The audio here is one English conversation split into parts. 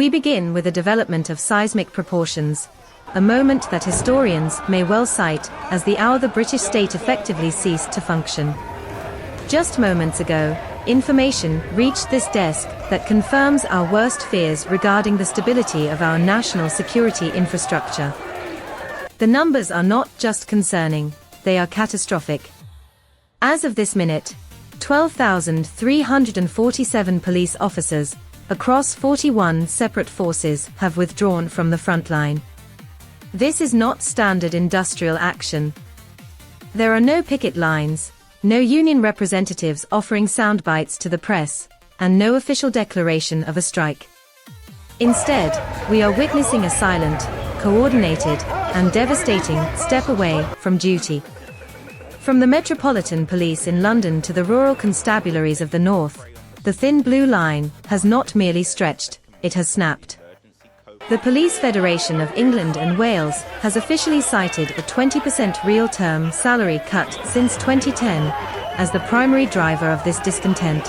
We begin with a development of seismic proportions, a moment that historians may well cite as the hour the British state effectively ceased to function. Just moments ago, information reached this desk that confirms our worst fears regarding the stability of our national security infrastructure. The numbers are not just concerning, they are catastrophic. As of this minute, 12,347 police officers across 41 separate forces have withdrawn from the front line. This is not standard industrial action. There are no picket lines, no union representatives offering sound bites to the press, and no official declaration of a strike. Instead, we are witnessing a silent, coordinated, and devastating step away from duty. From the Metropolitan Police in London to the rural constabularies of the North, the thin blue line has not merely stretched, it has snapped. The Police Federation of England and Wales has officially cited a 20% real-term salary cut since 2010 as the primary driver of this discontent.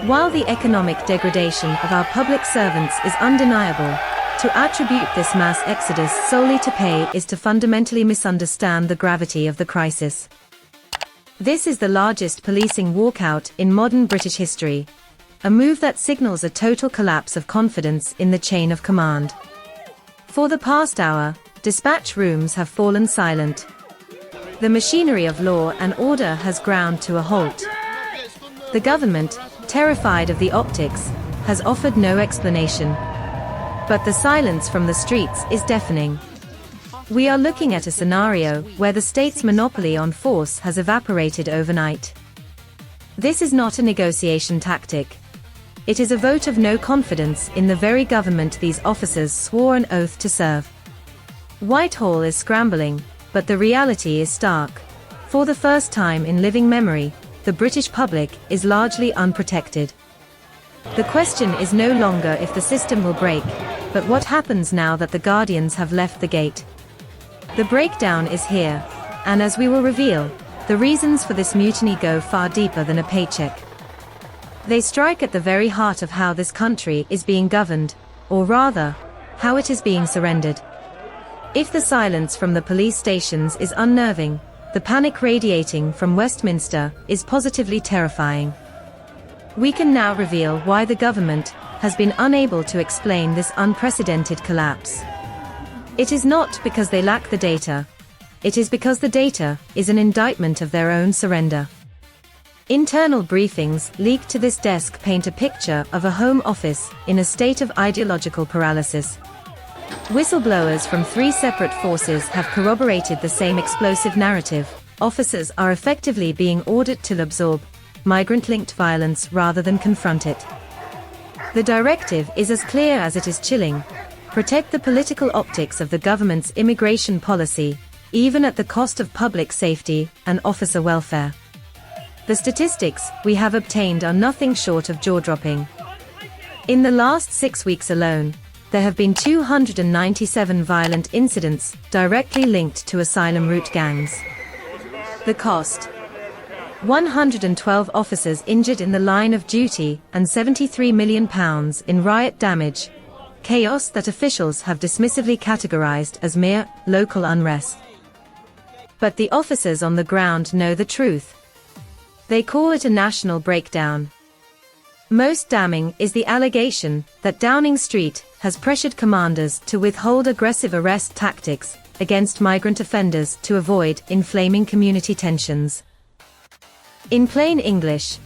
While the economic degradation of our public servants is undeniable, to attribute this mass exodus solely to pay is to fundamentally misunderstand the gravity of the crisis. This is the largest policing walkout in modern British history, a move that signals a total collapse of confidence in the chain of command. For the past hour, dispatch rooms have fallen silent. The machinery of law and order has ground to a halt. The government, terrified of the optics, has offered no explanation. But the silence from the streets is deafening. We are looking at a scenario where the state's monopoly on force has evaporated overnight. This is not a negotiation tactic. It is a vote of no confidence in the very government these officers swore an oath to serve. Whitehall is scrambling, but the reality is stark. For the first time in living memory, the British public is largely unprotected. The question is no longer if the system will break, but what happens now that the Guardians have left the gate. The breakdown is here, and as we will reveal, the reasons for this mutiny go far deeper than a paycheck. They strike at the very heart of how this country is being governed, or rather, how it is being surrendered. If the silence from the police stations is unnerving, the panic radiating from Westminster is positively terrifying. We can now reveal why the government has been unable to explain this unprecedented collapse. It is not because they lack the data. It is because the data is an indictment of their own surrender. Internal briefings leaked to this desk paint a picture of a Home Office in a state of ideological paralysis. Whistleblowers from 3 separate forces have corroborated the same explosive narrative. Officers are effectively being ordered to absorb migrant-linked violence rather than confront it. The directive is as clear as it is chilling: protect the political optics of the government's immigration policy, even at the cost of public safety and officer welfare. The statistics we have obtained are nothing short of jaw-dropping. In the last 6 weeks alone, there have been 297 violent incidents directly linked to asylum route gangs. The cost: 112 officers injured in the line of duty and £73 million in riot damage, chaos that officials have dismissively categorized as mere local unrest. But the officers on the ground know the truth. They call it a national breakdown. Most damning is the allegation that Downing Street has pressured commanders to withhold aggressive arrest tactics against migrant offenders to avoid inflaming community tensions. In plain English,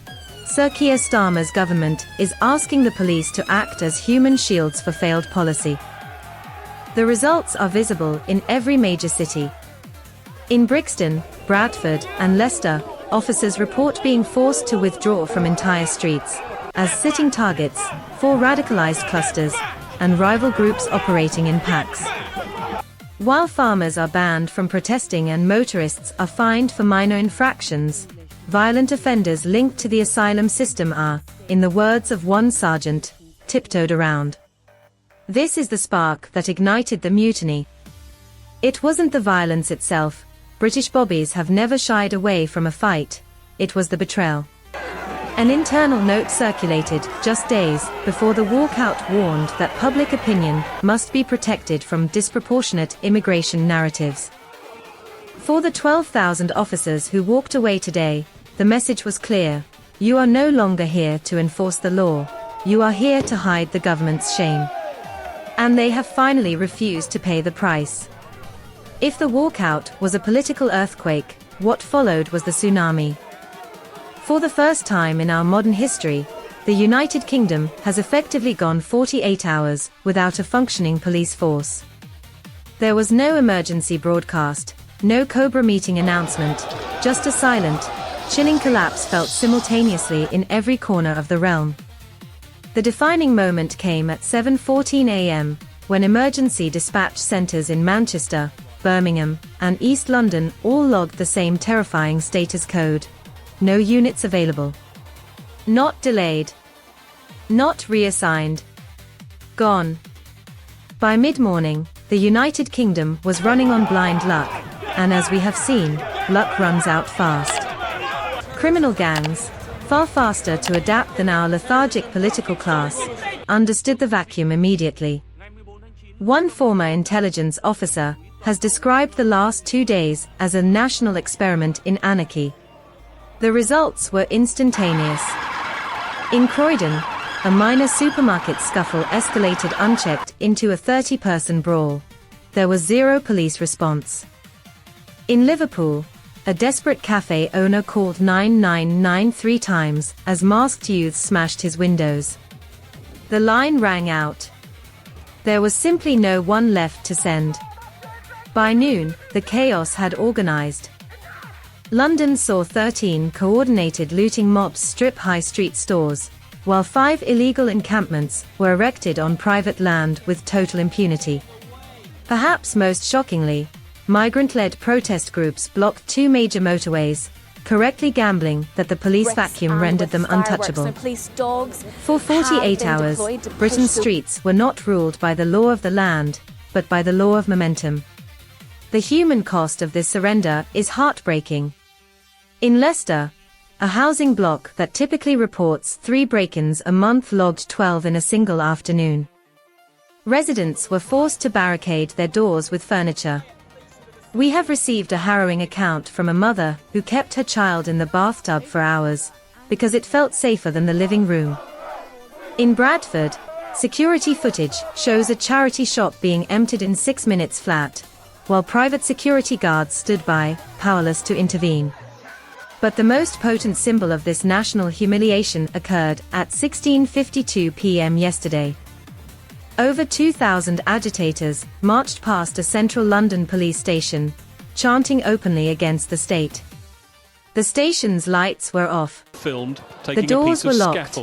Sir Keir Starmer's government is asking the police to act as human shields for failed policy. The results are visible in every major city. In Brixton, Bradford, and Leicester, officers report being forced to withdraw from entire streets as sitting targets for radicalized clusters and rival groups operating in packs. While farmers are banned from protesting and motorists are fined for minor infractions, violent offenders linked to the asylum system are, in the words of one sergeant, tiptoed around. This is the spark that ignited the mutiny. It wasn't the violence itself. British bobbies have never shied away from a fight. It was the betrayal. An internal note circulated just days before the walkout warned that public opinion must be protected from disproportionate immigration narratives. For the 12,000 officers who walked away today, the message was clear: you are no longer here to enforce the law, you are here to hide the government's shame. And they have finally refused to pay the price. If the walkout was a political earthquake, what followed was the tsunami. For the first time in our modern history, the United Kingdom has effectively gone 48 hours without a functioning police force. There was no emergency broadcast, no Cobra meeting announcement, just a silent, chilling collapse felt simultaneously in every corner of the realm. The defining moment came at 7:14 a.m., when emergency dispatch centres in Manchester, Birmingham, and East London all logged the same terrifying status code: no units available. Not delayed. Not reassigned. Gone. By mid-morning, the United Kingdom was running on blind luck, and as we have seen, luck runs out fast. Criminal gangs, far faster to adapt than our lethargic political class, understood the vacuum immediately. One former intelligence officer has described the last 2 days as a national experiment in anarchy. The results were instantaneous. In Croydon, a minor supermarket scuffle escalated unchecked into a 30-person brawl. There was zero police response. In Liverpool, a desperate cafe owner called 999 3 times as masked youths smashed his windows. The line rang out. There was simply no one left to send. By noon, the chaos had organized. London saw 13 coordinated looting mobs strip high street stores, while 5 illegal encampments were erected on private land with total impunity. Perhaps most shockingly, migrant-led protest groups blocked 2 major motorways, correctly gambling that the police vacuum rendered them untouchable. For 48 hours, Britain's streets were not ruled by the law of the land, but by the law of momentum. The human cost of this surrender is heartbreaking. In Leicester, a housing block that typically reports 3 break-ins a month logged 12 in a single afternoon. Residents were forced to barricade their doors with furniture. We have received a harrowing account from a mother who kept her child in the bathtub for hours, because it felt safer than the living room. In Bradford, security footage shows a charity shop being emptied in 6 minutes flat, while private security guards stood by, powerless to intervene. But the most potent symbol of this national humiliation occurred at 16:52 p.m. yesterday. Over 2,000 agitators marched past a central London police station, chanting openly against the state. The station's lights were off. The doors were locked.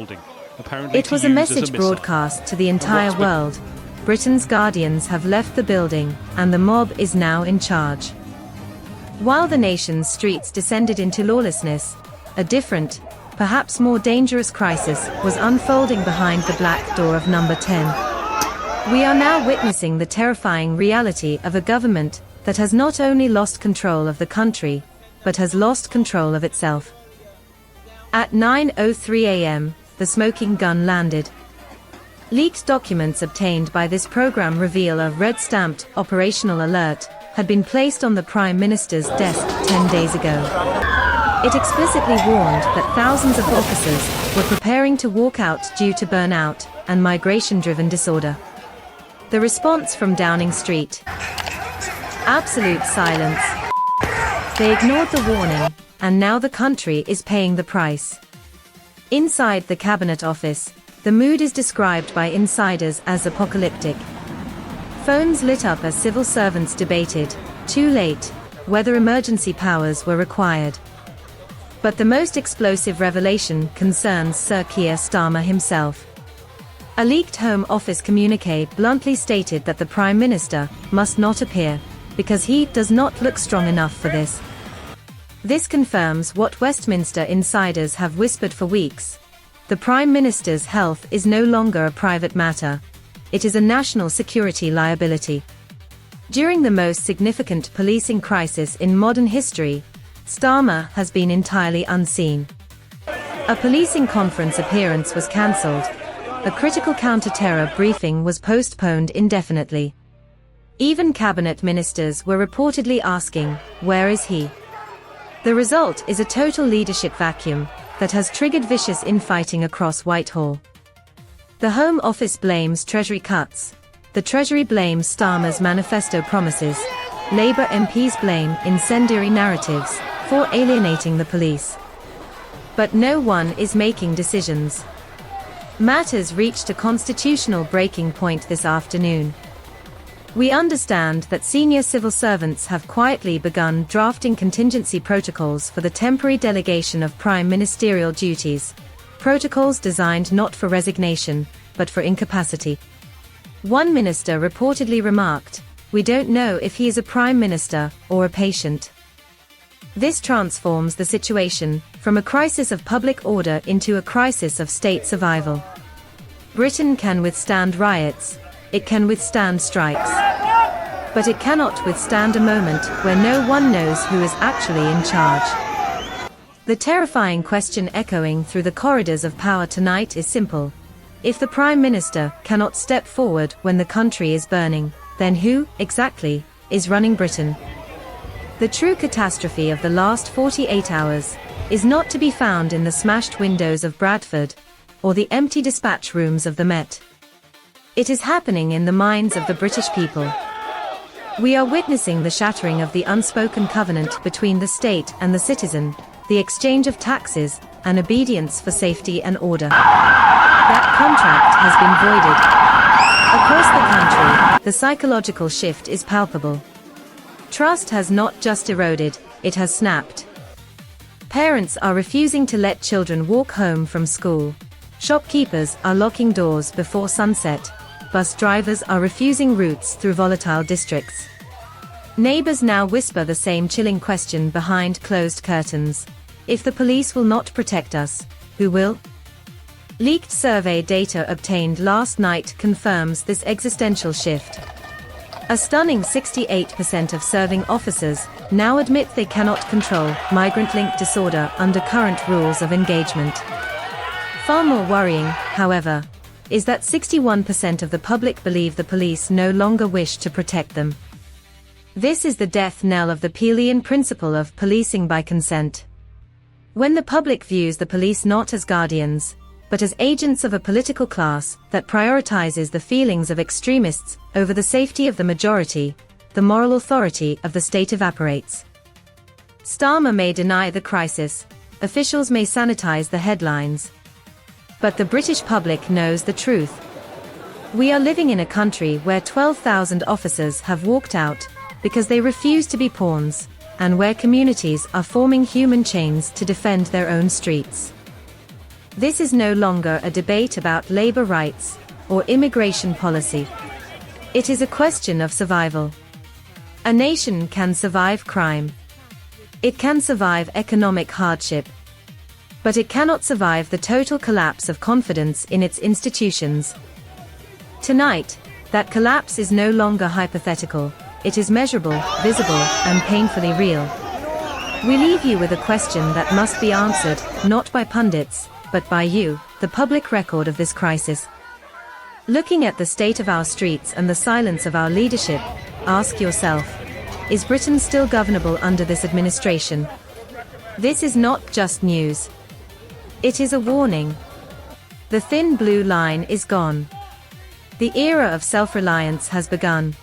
It was a message broadcast to the entire world. Britain's guardians have left the building, and the mob is now in charge. While the nation's streets descended into lawlessness, a different, perhaps more dangerous crisis was unfolding behind the black door of number 10. We are now witnessing the terrifying reality of a government that has not only lost control of the country, but has lost control of itself. At 9:03 a.m., the smoking gun landed. Leaked documents obtained by this program reveal a red-stamped operational alert had been placed on the Prime Minister's desk 10 days ago. It explicitly warned that thousands of officers were preparing to walk out due to burnout and migration-driven disorder. The response from Downing Street: absolute silence. They ignored the warning, and now the country is paying the price. Inside the Cabinet Office, the mood is described by insiders as apocalyptic. Phones lit up as civil servants debated, too late, whether emergency powers were required. But the most explosive revelation concerns Sir Keir Starmer himself. A leaked Home Office communique bluntly stated that the Prime Minister must not appear, because he does not look strong enough for this. This confirms what Westminster insiders have whispered for weeks. The Prime Minister's health is no longer a private matter. It is a national security liability. During the most significant policing crisis in modern history, Starmer has been entirely unseen. A policing conference appearance was cancelled. A critical counter-terror briefing was postponed indefinitely. Even cabinet ministers were reportedly asking, "Where is he?" The result is a total leadership vacuum that has triggered vicious infighting across Whitehall. The Home Office blames Treasury cuts. The Treasury blames Starmer's manifesto promises. Labour MPs blame incendiary narratives for alienating the police. But no one is making decisions. Matters reached a constitutional breaking point this afternoon. We understand that senior civil servants have quietly begun drafting contingency protocols for the temporary delegation of prime ministerial duties. Protocols designed not for resignation, but for incapacity. One minister reportedly remarked, "We don't know if he is a prime minister or a patient." This transforms the situation from a crisis of public order into a crisis of state survival. Britain can withstand riots, it can withstand strikes. But it cannot withstand a moment where no one knows who is actually in charge. The terrifying question echoing through the corridors of power tonight is simple. If the Prime Minister cannot step forward when the country is burning, then who, exactly, is running Britain? The true catastrophe of the last 48 hours is not to be found in the smashed windows of Bradford or the empty dispatch rooms of the Met. It is happening in the minds of the British people. We are witnessing the shattering of the unspoken covenant between the state and the citizen, the exchange of taxes and obedience for safety and order. That contract has been voided. Across the country, the psychological shift is palpable. Trust has not just eroded, it has snapped. Parents are refusing to let children walk home from school. Shopkeepers are locking doors before sunset. Bus drivers are refusing routes through volatile districts. Neighbors now whisper the same chilling question behind closed curtains. If the police will not protect us, who will? Leaked survey data obtained last night confirms this existential shift. A stunning 68% of serving officers now admit they cannot control migrant-linked disorder under current rules of engagement. Far more worrying, however, is that 61% of the public believe the police no longer wish to protect them. This is the death knell of the Peelian principle of policing by consent. When the public views the police not as guardians, but as agents of a political class that prioritizes the feelings of extremists over the safety of the majority, the moral authority of the state evaporates. Starmer may deny the crisis, officials may sanitize the headlines, but the British public knows the truth. We are living in a country where 12,000 officers have walked out because they refuse to be pawns, and where communities are forming human chains to defend their own streets. This is no longer a debate about labor rights or immigration policy. It is a question of survival. A nation can survive crime. It can survive economic hardship. But it cannot survive the total collapse of confidence in its institutions. Tonight, that collapse is no longer hypothetical, it is measurable, visible, and painfully real. We leave you with a question that must be answered, not by pundits, but by you, the public record of this crisis. Looking at the state of our streets and the silence of our leadership, ask yourself, is Britain still governable under this administration? This is not just news. It is a warning. The thin blue line is gone. The era of self-reliance has begun.